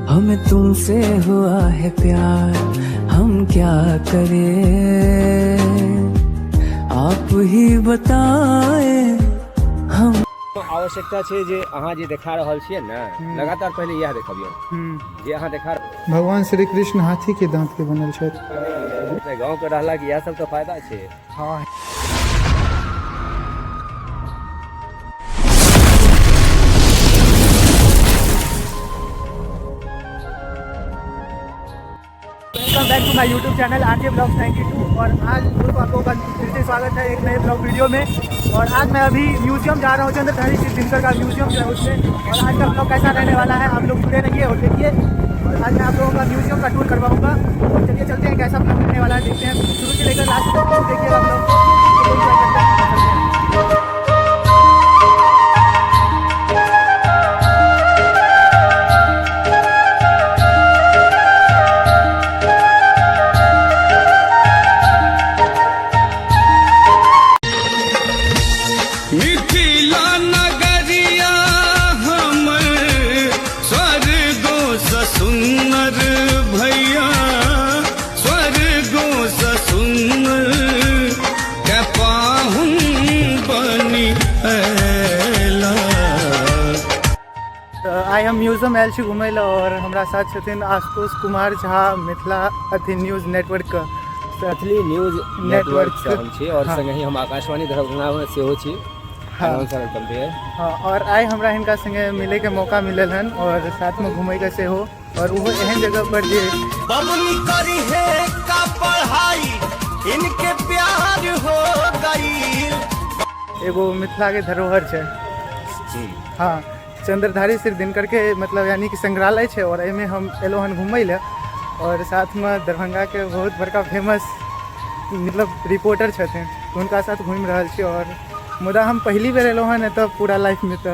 हमें तुमसे हुआ है प्यार, हम क्या करें, आप ही बताएं हम। आवश्यकता છે જે अहाँ जे देखा रहल छियै ने लगातार पहले यह देखबियौ जे अहाँ देखा भगवान श्री कृष्ण हाथी के दांत के बनल छथि। गाँव के रहला कि इएह सब तो फायदा छै। हाँ welcome back to my YouTube channel RJ blogs 92। और आज दोस्तों आप लोगों का फिर से स्वागत है एक नए ब्लॉग वीडियो में। और आज मैं अभी म्यूजियम जा रहा हूँ, चंद्रधारी सिर्फ दिनकर का म्यूजियम जो है उसमें। और आज का ब्लॉग कैसा रहने वाला है आप लोग जुड़े रहिए और देखिए। और आज मैं आप लोगों का म्यूजियम का टूर करवाऊँगा। और चलिए चलते हैं कैसा ब्लॉग मिलने वाला है, देखते हैं शुरू से लेकर लास्ट तक देखिएगा ब्लॉग। मिथिला नगरिया हमर स्वर्गो स सुंदर भैया, स्वर्गो स सुंदर के पाहुन बनी अयला। आई हम म्यूजियम आयल छी घुमय लए और हमरा साथ छथिन आशुतोष कुमार झा, मिथिला अथी न्यूज नेटवर्क का मैथिली न्यूज नेटवर्क से हम छी और संगे ही हम आकाशवाणी दरभंगा में सेहो छी। हाँ और आइ हमरा हिनका संगे मिले के मौका मिलल हन और साथ में घूमे के सेहो। और वो एहन जगह पर जे बबनी करी है का पढ़ाई इनके प्यार हो गई। एगो मिथिला के धरोहर छै। हाँ चंद्रधारी सिर्फ दिनकर के मतलब यानी कि संग्रहालय छै। और एहिमे हम एलो हन घूमय ले और साथ में दरभंगा के बहुत बड़का फेमस मतलब रिपोर्टर छथिन हुनका साथ घूमि रहल छी। और मुदा हम पहली बेर एलहुँ हन एतऽ पूरा लाइफ में, तो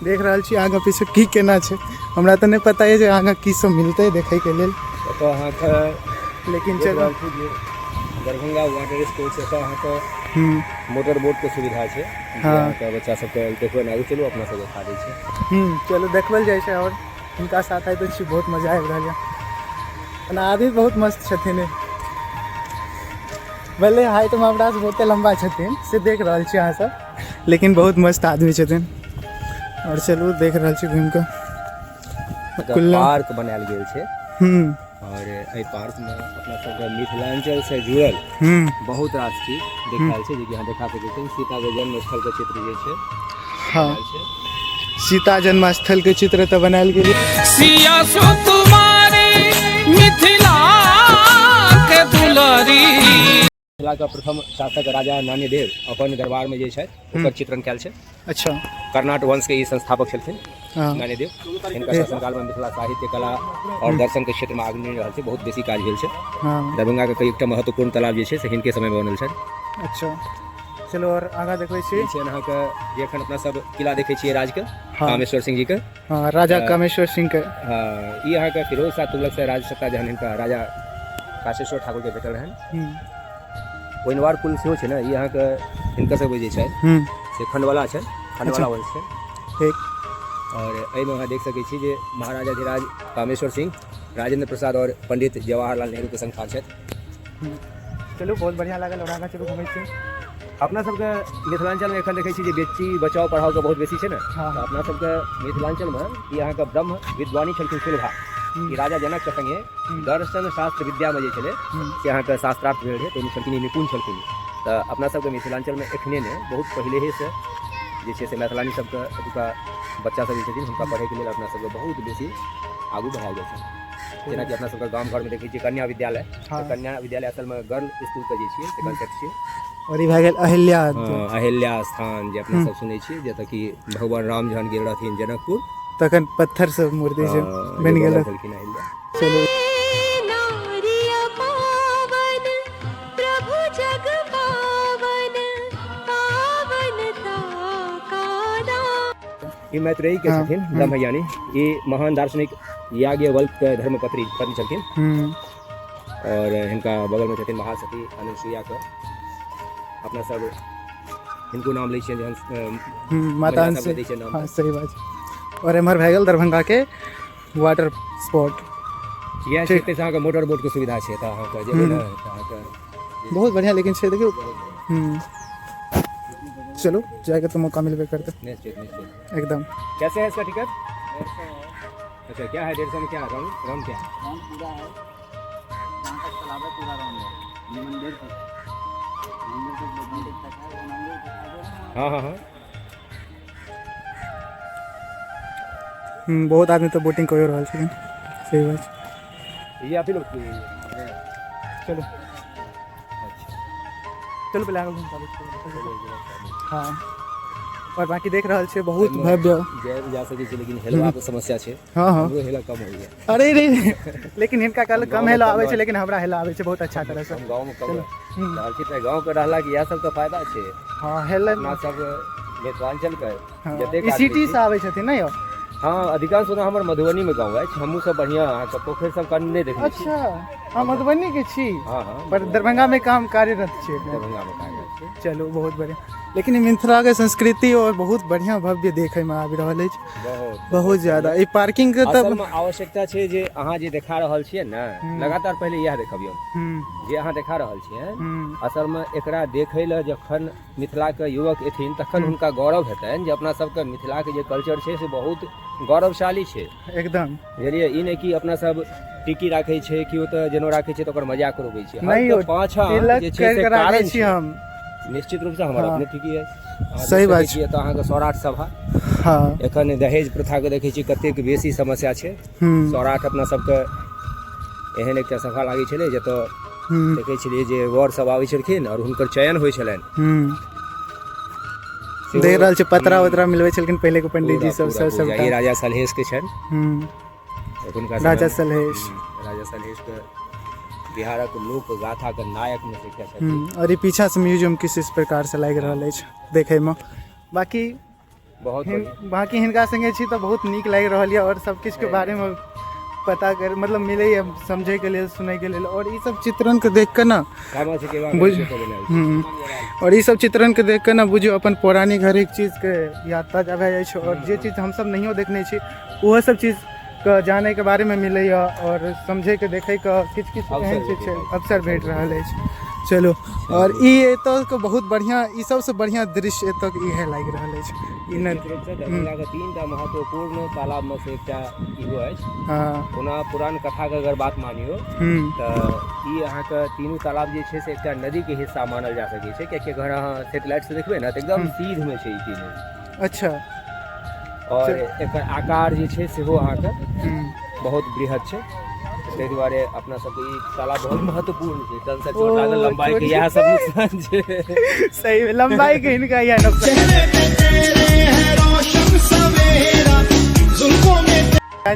देख रहल छी आगाँ पीछे की केना छै। हमरा तऽ नहि पता है जे आगाँ की सब मिलतै देखै के लेल, तो अहाँके लेकिन चलो दरभंगा वाटर स्पोर्ट्स एतऽ अहाँके मोटर बोट के सुविधा छै। हाँ बच्चा सबके देखबै आगू चलू अपना सब देखा दै छै। चलो देखल जाइ छै। और हुनका साथ आइ तऽ छी बहुत मजा आबि रहल यऽ। आदमी बहुत मस्त छथिन, भले हाइट में हमरा से बहुते लम्बा छथिन से देख रहल छी अहाँ सब, लेकिन बहुत मस्त आदमी छथिन। और चलू देख रहल छी घूम के। पार्क बनायल गेल छै और एहि पार्क में अपना सबके मिथिलांचल से जुड़ल बहुत रास चीज देखायल छै, जे कि अहाँ देखा सकै छी। सीता के जन्म स्थल के चित्र जे छै, हाँ सीता जन्मस्थल के चित्र तो बनायल गेल। सिया सुकुमारी मिथिला के दुलारी। मिथिला का प्रथम शासक राजा नान्यदेव अपन दरबार में जे छै ओकर चित्रण कैल छै। अच्छा कर्नाट वंश के ई संस्थापक छलखिन नान्यदेव। हिनका शासनकाल में मिथिला साहित्य, कला और दर्शन के क्षेत्र में अग्रणी रहल छै, बहुत बेसी काज भेल छै। दरभंगा के कईटा महत्वपूर्ण तालाब जे छै से हिनके समय में बनल छै। अच्छा चलो और आगाँ देखबै छी। अहाँके जे एखन अपना सब किला देखै छियै राज के, कामेश्वर सिंह जी के, राजा कामेश्वर सिंह के। ई अहाँके फिरोज शाह तुगलक से राज सत्ता जहन हिनका राजा काशेश्वर ठाकुर के भेटल रहन। कोइनवार पुल सेहो छै ने, ई अहाँके हिनका सब जे छै से खंडवाला छै, खंडवाला वंश छै। ठीक। और एहिमे अहाँ देख सकै छी जे महाराजा धीराज कामेश्वर सिंह, राजेंद्र प्रसाद और पंडित जवाहरलाल नेहरू के संस्थान छथि। चलू बहुत बढ़िया लागल और आगाँ चलू घुमै छी। अपना सबके मिथिलांचल में एखन देखै छी जे बेटी बचाओ पढ़ाओ के बहुत बेसी छै ने। तो अपना सबके मिथिलांचल में ई अहाँके ब्रह्म विद्वानी छलखिन सुलभा। ई राजा जनक के संगे दर्शन शास्त्र विद्या में जे छलै से अहाँके शास्त्रार्थ भेल रहै, ताहिमे छलखिन निपुण छलखिन। तऽ अपना सबके मिथिलांचल में एखने ने बहुत पहिले से जे छै से मैथिलानी सबके एतुका बच्चा सब जे छथिन हुनका पढ़ैके लेल अपना सबके बहुत बेसी आगू बढ़ायल जाइ छै। जेना कि अपना सबके गाम घर में देखै छियै कन्या विद्यालय। कन्या विद्यालय असल में गर्ल स्कूल के जे छियै से कॉन्सेप्ट छियै। और ई भए गेल अहिल्या अहिल्या स्थान जे अपना सब सुनै छियै, जतऽ कि भगवान राम जहन गेल रहथिन जनकपुर तखन पत्थर से मूर्ति से बनि गेल छलखिन अहिल्या। चलो ई मैत्रेयी के छथिन ब्रह्मज्ञानी। ई महान दार्शनिक याज्ञवल्क्य के धर्मपत्नी छलखिन। और हिनका बगल में छथिन महासती अनुसुईया के। अपना सब हिनको नाम लै छियनि जहन माता से। हाँ सही बात। और एम्हर भए गेल दरभंगा के वाटर स्पोर्ट यह क्षेत्र से अहाँके मोटर बोट के सुविधा छै तऽ अहाँके जेबै ने तऽ अहाँके बहुत बढ़िया लेकिन छै देखियो। चलो जाएगा तो मौका मिलबे करता निश्चित निश्चित। एकदम। कैसे है इसका टिकट? अच्छा क्या है 150 में क्या है राउंड क्या है? पूरा है, यहाँ तक तालाब है, पूरा राउंड है, मंदिर तक है, मंदिर तक है। हाँ हाँ हाँ। बहुत आदमी तो बोटिंग कर रहल छै। सही बात। ये आप ही लोग चलो चलो पहले आगे घूमता। हाँ और बाकी देख रहल छै बहुत भव्य। जा सकै छै लेकिन हेलवा के समस्या छै। हाँ हाँ हमरो हेला कम होइए। अरे रे लेकिन हिनका कल कम हेला आबै छै लेकिन हमरा हेला आबै छै बहुत अच्छा तरह से। हम गांव में कम रहल छी तऽ गांव के रहला के इएह सब तऽ फायदा छै। हाँ हेलन अपना सब मिथिलांचल के हाँ, जतेक ई सिटी से आबै छथिन नै यौ? हाँ अधिकांश ओना हमर मधुबनी में गाँव अछि। हमहूँ सब बढ़िया अहाँके पोखरि सब कन नहि देखने छी। अच्छा हाँ मधुबनी के छी हाँ हाँ पर दरभंगा में काम कार्यरत छी। दरभंगा में कार्यरत छी। चलो बहुत बढ़िया। लेकिन मिथिला के संस्कृति और बहुत बढ़िया भव्य देखे में आबि रहल अछि बहुत ज्यादा। ई पार्किंग के असल तब में आवश्यकता छै जे अहाँ जे देखा रहल छियै ने लगातार पहले इएह देखबियौ जे अहाँ देखा रहल छियै। असल में एकरा देखै लए जखन मिथिला के युवक एथिन तखन हुनका गौरव हेतनि जे अपना सबके मिथिला के जे कल्चर छै से बहुत गौरवशाली छै। एकदम बुझलियै ई नहि कि अपना सब टिकी राखै छै कि ओतऽ जनेऊ राखै छै तऽ ओकर मजाक उड़बै छै। नहीं हर पाछा जे छै से कारण छी छै। हम निश्चित रूप से हमर अपने टिकी है। सही बात छै। तऽ अहाँके सौराठ सभा हाँ एखन दहेज प्रथा के देखै छी कतेक बेसी समस्या छै। सौराठ अपना सबके एहन एकटा सभा लागै छलै जतऽ देखै छलियै जे वर सब आबै छलखिन और हुनकर चयन होइ छलनि। देख रहल छै पतरा उतरा मिलबै छलखिन पहले के पंडित जी सब ई राजा सलहेश के छनि। एखुनका राजा सलहेश के बिहारक लोक गाथा के नायक में से एकटा छथिन। और ये पीछा से म्यूजियम किस इस प्रकार से लागि रहल अछि देखे में। बाकी बहुत बाकी हिनका संगे छी तो बहुत नीक लागि रहल यऽ और सब किछु के बारे में पता कर मतलब मिले समझे के लिए सुने के लिए। और ये सब चित्रण के देख के ना और ये सब चित्रण के देख के ना बुझियो अपन पौराणिक हर एक चीज के याद ताजा भए जाइ छै। और जे चीज हम सब नहियो देखने छी ओहो सब चीज के जाने के बारे में मिले और समझे के देखे के किछु किछु एहन चीज छै अवसर भेट रहल अछि। चलो और ई एतऽ के बहुत बढ़िया ई सबसे बढ़िया दृश्य एतऽ के इहे लागि रहल अछि। ई न दरभंगा के 3टा महत्वपूर्ण तालाब में से एकटा इहो अछि। हाँ ओना पुरान कथा के अगर बात मानियो तऽ ई अहाँके तीनू तालाब जे छै से एकटा नदी के हिस्सा मानल जा सकै छै कियाकि अगर अहाँ सैटेलाइट से देखबै ने तऽ एकदम सीध में छै ई तीनू। अच्छा और एकर आकार जे छै सेहो अहाँके बहुत बृहद छै। ताहि दुआरे अपना सबके ई तालाब बहुत महत्वपूर्ण छै। तन से चोट लागल लंबाई के इएह सब नुकसान छै। सही लंबाई के हिनका इएह नुकसान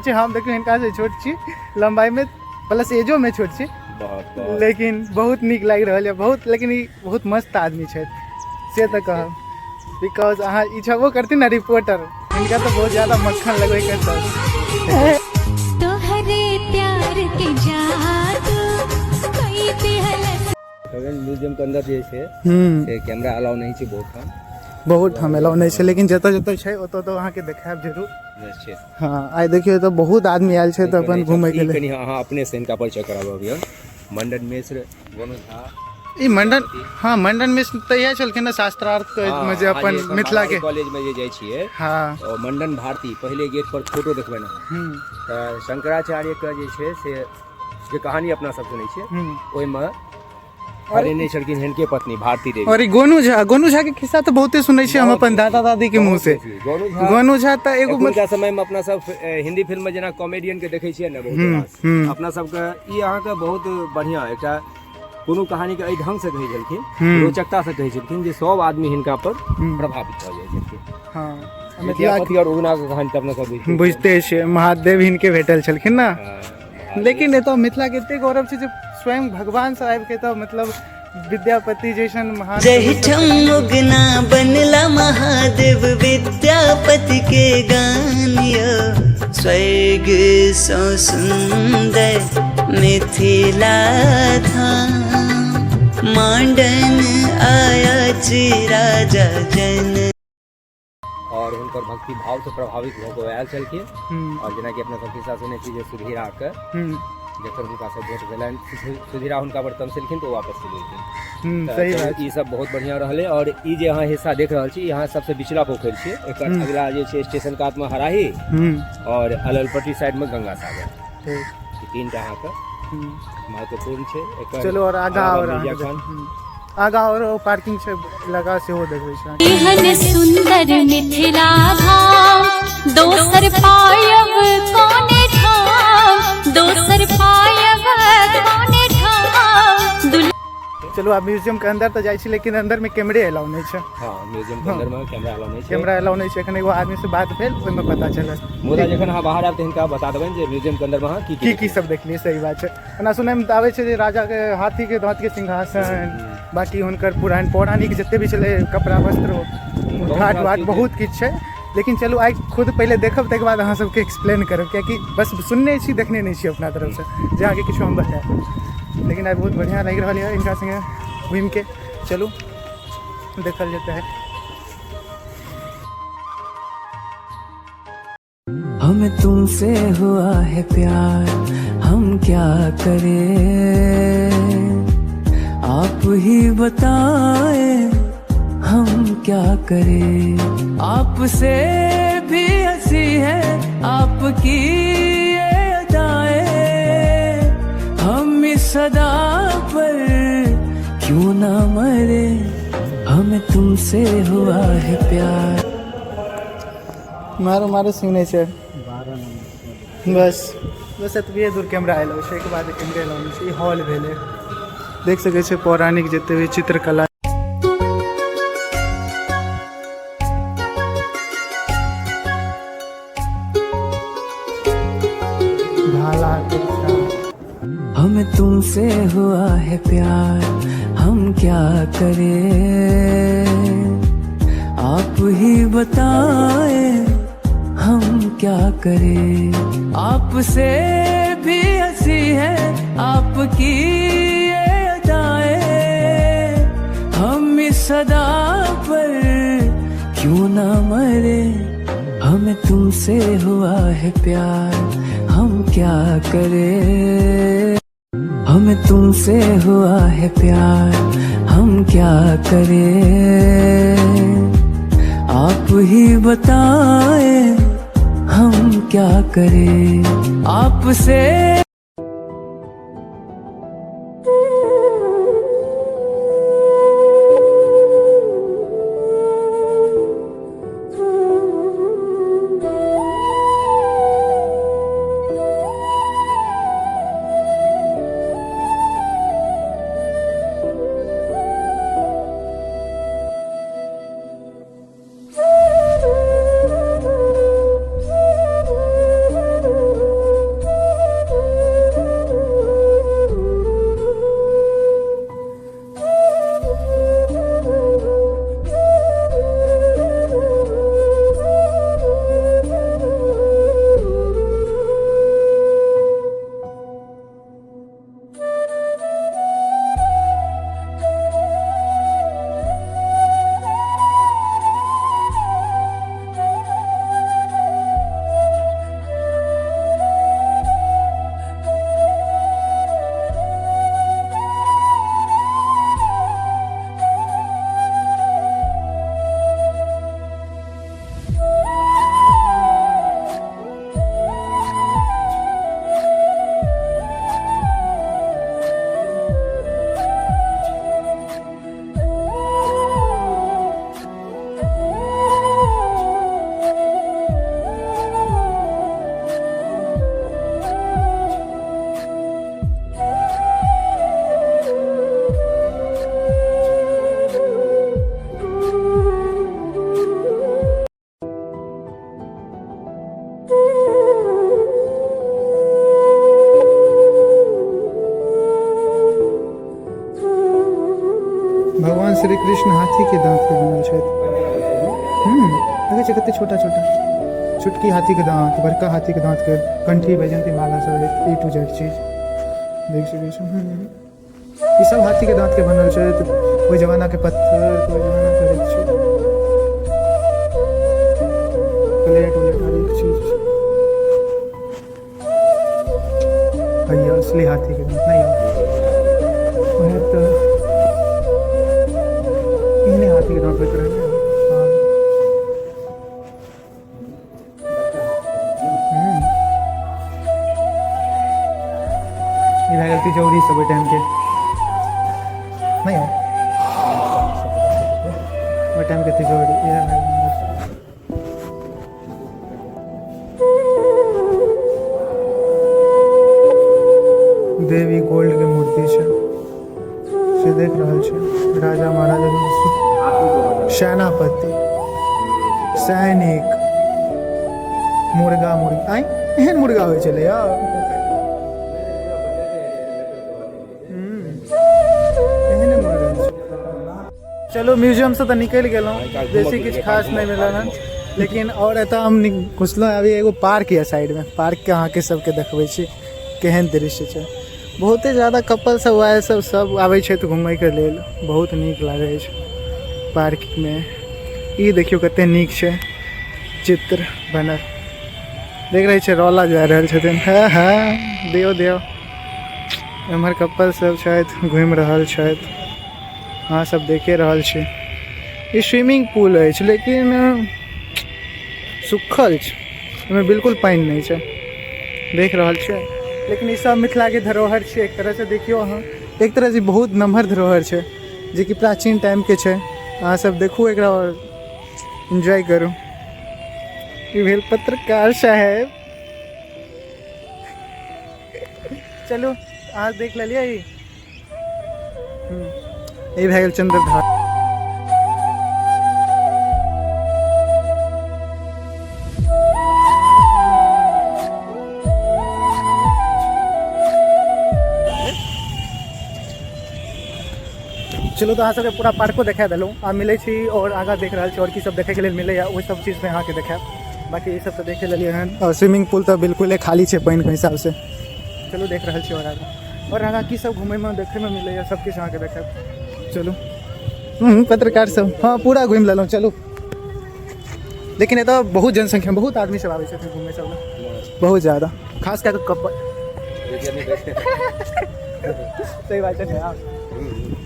छै। हम देखियो हिनका से छोट छी लंबाई में प्लस एजो में छोट छी बहुत लेकिन बहुत नीक लागि रहल है बहुत। लेकिन ई बहुत मस्त आदमी छै से तऽ कहब बिकॉज अहाँ ई छबो करती ना रिपोर्टर इनका तो बहुत ज्यादा मक्खन लगवे के म्यूजियम के अंदर जे छै से कैमरा अलाउ नहीं छै बहुत हम अलाउ नहीं छै लेकिन जतऽ जतऽ छै ओतऽ तो अहाँ के देखाब जरूर। निश्चित। हाँ आइ देखियो तो बहुत आदमी आयल छै तऽ अपन घूमे के लिए। कनी अहाँ अपने से इनका परिचय कराबबियौ। मंडन मिश्र गोनू झा ई मंडन हाँ मंडन मिश्र तऽ इएह छलखिन ना शास्त्रार्थ में जे अपन मिथिला के कॉलेज में जे जाइ छियै हाँ और मंडन भारती पहले गेट पर फोटो देखबै ना तऽ शंकराचार्य के जे छै से जे कहानी अपना सब सुनै छियै ओइ में अरे नहीं छलखिन हिनके पत्नी भारती देवी। और गोनू झा के किस्सा तो बहुते सुनै छियै हम अपन दादा दादी के मुंह से। गोनू झा तऽ एगो मतलब समय में अपना सब हिंदी फिल्म में जेना कॉमेडियन के देखै छियै ना बहुत अपना सब के ई अहाँ के बहुत बढ़िया एकटा कोनो कहानी के एहि ढंग से कहै छलखिन रोचकता से कहै छलखिन जे सब आदमी हिनका पर प्रभावित भऽ जाइ छलखिन। हाँ विद्यापति और उगना के कहानी अपना सब बुझते छियै महादेव हिनके भेटल छलखिन ना। लेकिन एतऽ मिथिला के एते गौरव छै जे स्वयं भगवान से आबि के तो मतलब विद्यापति जैसन महान जहिठम उगना बनला महादेव विद्यापति के गानियो स्वर्ग सो सुंदर मिथिला था मांडन आया जी राजा जन। और उनकर भक्ति भाव से प्रभावित होकर आयल छलखिन और जेना कि अपना सबके साथ सुनै छी जे सुधीरा के जखन हुनका से भेट भेलनि सुधीरा हुनका पर तमसेलखिन तो वापस चलि गेलखिन। सही बात ई सब बहुत बढ़िया रहले। और ई जे अहाँ हिस्सा देख रहल छी यहाँ सबसे बिचला पोखरि छै, एकर अगला जे छै स्टेशन कात में हराही और अललपट्टी साइड में गंगा सागर, ई तीनटा अहाँके महत्वपूर्ण छै। एकर चलो और आगा और आगा और पार्किंग छै लगा सेहो देखबै छै। एहन सुंदर मिथिला धाम दोसर पायब कोने ठाम, दोसर पायब कोने ठाम। चलो आप म्यूजियम के अंदर तो जाइ छी लेकिन अंदर में कैमरे अलाउ नहीं छै। हाँ, म्यूजियम के अंदर में कैमरा अलाउ नहीं छै। कैमरा अलाउ नहीं छै। एखन एगो आदमी से बात भेल ओहिमे पता चलल। मुदा जखन अहाँ बाहर आयब तऽ हिनका बता देबनि जे म्यूजियम के अंदर में अहाँ की सब देखलिए। सही बात छै। ओना सुनैमे तऽ आबै छै जे राजा के हाथी के दाँत के सिंहासन, बाकी हुनकर पौराणिक जते भी छलै कपड़ा वस्त्र घाट वाट बहुत किछु छै। लेकिन चलू आइ खुद पहले देखब ताहिके बाद अहाँ सबके एक्सप्लेन करब, कियाकि बस सुनने छी देखने नहीं छी अपना तरफ से जे अहाँके किछु हम बतायब। लेकिन आइ बहुत बढ़िया लागि रहल है इनका संगे घूम के। चलू देखल जाता है। हमें तुमसे हुआ है प्यार, हम क्या करें, आप ही बताए हम क्या करें। आपसे भी हंसी है आपकी ये अदाएं, हम इस सदा पर क्यों ना मरे, हमें तुमसे हुआ है प्यार। मारो सुनै छै बस एतबे दूर कैमरा अयलो छै। एहिके बाद कैमरे अलाउ छै। ई हॉल भेलै, देख सकै छै पौराणिक जते भी चित्रकला हमें तुमसे हुआ है प्यार, हम क्या करें, आप ही बताए हम क्या करें। आपसे भी हंसी है आपकी ये अदाएं, हम इस सदा पर क्यों ना मरे, हमें तुमसे हुआ है प्यार, हम क्या करें। हमें तुमसे हुआ है प्यार, हम क्या करें, आप ही बताए हम क्या करें। आपसे भगवान श्री कृष्ण हाथी के दांत के बनल छथि। लगे छै कते छोटा छोटा छोटकी हाथी के दांत, बड़का हाथी के दांत के कंठी वैजंती माला सब ए टू जेड चीज देख सकै छी। ई सब हाथी के दांत के बनल छथि। कोई जमाना के पत्थर, कोई जमाना के भैया असली हाथी के दांत नहीं वह तो इन्हें हाथी के दांत बेच रहे हैं। ये गलती चौरी सब टाइम के नहीं हो वो टाइम के तिजोरी देवी गोल्ड के मूर्ति है से देख रहा है राजा महाराजा सेनापति सैनिक मुर्गा मुर्गी आई एहन मुर्गा हो चले यार एहन मुर्गा। चलो म्यूजियम से तो निकल गए बेसी किछ खास नहीं मिलल हन लेकिन और एतऽ हम घुसलहुँ अभी एगो पार्क यऽ साइड में पार्क के अहाँके सबके देखबै छी केहन दृश्य छै। बहुते ज़्यादा कपल सब आए सब आबै छै तऽ घुमैके लेल बहुत नीक लागै छै पार्क में। ई देखियो कते नीक छै चित्र बनल देख रहे छै रौला जा रहल छथिन हाँ हाँ दियो दियो एम्हर कपल सब छथि घुमि रहल छथि अहाँ सब देखे रहल छी। ई स्विमिंग पूल अछि लेकिन सुखल छै ओहिमे बिल्कुल पानि नहीं छै देख रहल छै लेकिन ई सब मिथिला के धरोहर छै एक तरह से देखियो अहाँ एक तरह से बहुत नमहर धरोहर छै जे कि प्राचीन टाइम के छै अहाँ सब देखू एकरा और एंजॉय करू। ई भेल पत्रकार साहेब चलू अहाँ देख लेलिए ई भए गेल चंद्रधार। चलो तो अहाँ सबके पूरा पार्को देखा दिलूँ आ मिले छी और आगा देख रहा और की सब देखे के लिए मिले वही सब चीज़ में अहाँके देखाब बाकी ये सब तो देखे लेलिए हन और स्विमिंग पूल तो बिल्कुल खाली है पानी के हिसाब से। चलो देख रहा और आगा और आगा की सब घूमे में देखे में मिले सब किछु अहाँके देखाब। चलो पत्रकार सब हाँ पूरा घूम लेलूँ चलू लेकिन एतऽ बहुत जनसंख्या बहुत आदमी सब आबै छथिन घूमे सब बहुत ज़्यादा खास कऽ कपल सही बात है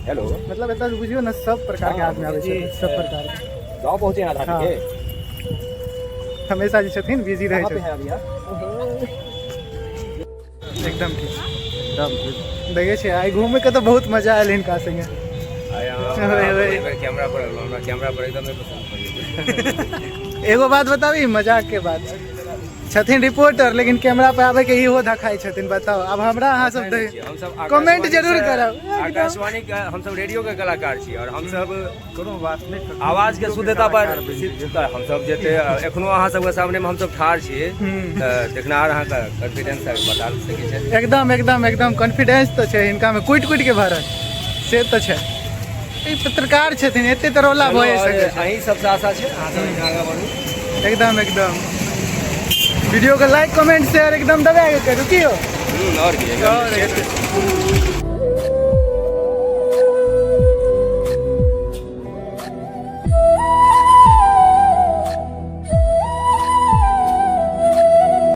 हेलो मतलब एतऽ बुझियो ना सब प्रकार के आदमी आबै छै सब प्रकार के गाँव पहुँचे हैं आधा के हमेशा जे छथिन बिजी रहै कहाँ पे छै हैं अभी आप? एकदम ठीक देखै छियै आइ घूमे के तो बहुत मजा आयल हिनका संगे कैमरा पर एकदम एगो बात बताबी मजाक के बात छथिन रिपोर्टर लेकिन कैमरा पे आवे के इहो धखाई छथिन बताओ अब हमरा अहाँ सब कमेंट जरूर करब। आकाशवाणी के हम सब रेडियो के कलाकार छी और हम सब कोनो बात नहीं आवाज के शुद्धता पर हम सब जेते एखनो अहाँ सब के सामने में हम सब ठाढ़ छी देखनार अहाँ का कॉन्फिडेंस बता सकै छै एकदम एकदम एकदम कॉन्फिडेंस तो छै इनका में कुट के भरल से तो छै ई पत्रकार छथिन एते तो रौला भए सकै छै अहीं सब से आशा छै अहाँ सब आगा बढ़ू एकदम एकदम वीडियो को लाइक कमेंट शेयर एकदम दबा के करू की हो और